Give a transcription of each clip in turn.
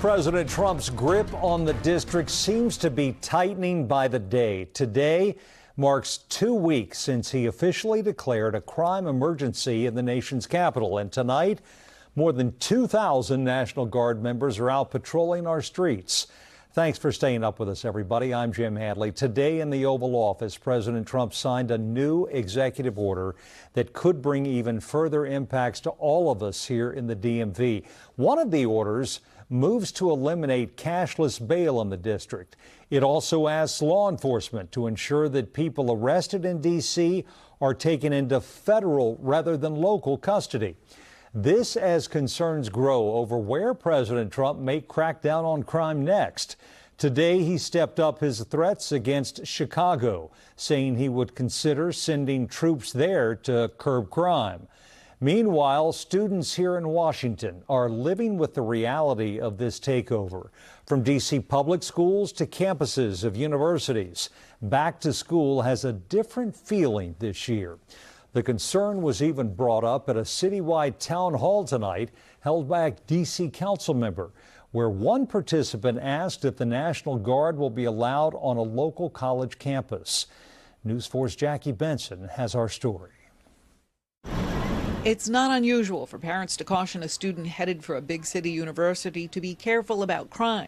President Trump's grip on the district seems to be tightening by the day. Today marks 2 weeks since he officially declared a crime emergency in the nation's capital. And tonight, more than 2,000 National Guard members are out patrolling our streets. Thanks for staying up with us, everybody. I'm Jim Hadley. Today in the Oval Office, President Trump signed a new executive order that could bring even further impacts to all of us here in the DMV. One of the orders moves to eliminate cashless bail in the district. It also asks law enforcement to ensure that people arrested in D.C. are taken into federal rather than local custody. This as concerns grow over where President Trump may crack down on crime next. Today, he stepped up his threats against Chicago, saying he would consider sending troops there to curb crime. Meanwhile, students here in Washington are living with the reality of this takeover. From D.C. public schools to campuses of universities, back to school has a different feeling this year. The concern was even brought up at a citywide town hall tonight held by a D.C. council member, where one participant asked if the National Guard will be allowed on a local college campus. News 4's Jackie Bensen has our story. It's not unusual for parents to caution a student headed for a big city university to be careful about crime.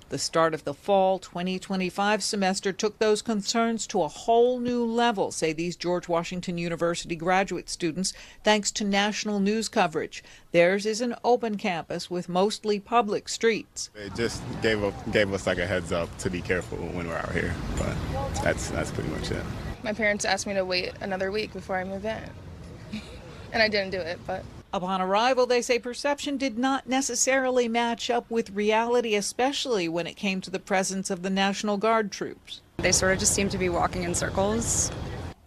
The start of the fall 2025 semester took those concerns to a whole new level, say these George Washington University graduate students, thanks to national news coverage. Theirs is an open campus with mostly public streets. It just gave us like a heads up to be careful when we're out here, but that's pretty much it. My parents asked me to wait another week before I move in, and I didn't do it, but... Upon arrival, they say perception did not necessarily match up with reality, especially when it came to the presence of the National Guard troops. They sort of just seem to be walking in circles.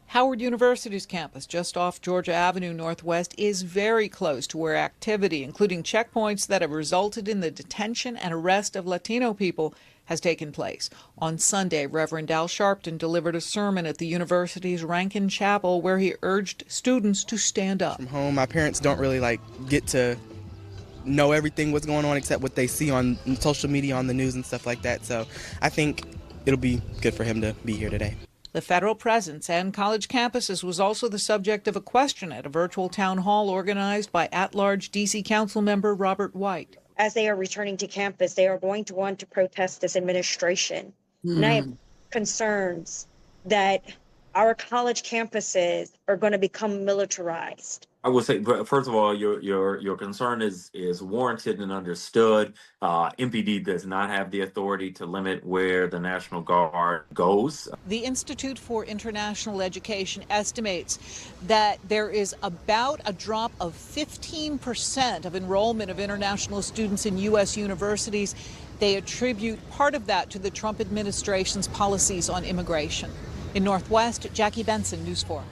Howard University's campus, just off Georgia Avenue Northwest, is very close to where activity, including checkpoints that have resulted in the detention and arrest of Latino people, has taken place. On Sunday, Reverend Al Sharpton delivered a sermon at the university's Rankin Chapel where he urged students to stand up. From home, my parents don't really get to know everything what's going on except what they see on social media, on the news and stuff like that. So I think it'll be good for him to be here today. The federal presence and college campuses was also the subject of a question at a virtual town hall organized by at-large D.C. council member Robert White. As they are returning to campus, they are going to want to protest this administration. And I have concerns that our college campuses are going to become militarized. I would say, first of all, your concern is warranted and understood. MPD does not have the authority to limit where the National Guard goes. The Institute for International Education estimates that there is about a drop of 15% of enrollment of international students in U.S. universities. They attribute part of that to the Trump administration's policies on immigration. In Northwest, Jackie Bensen, News 4.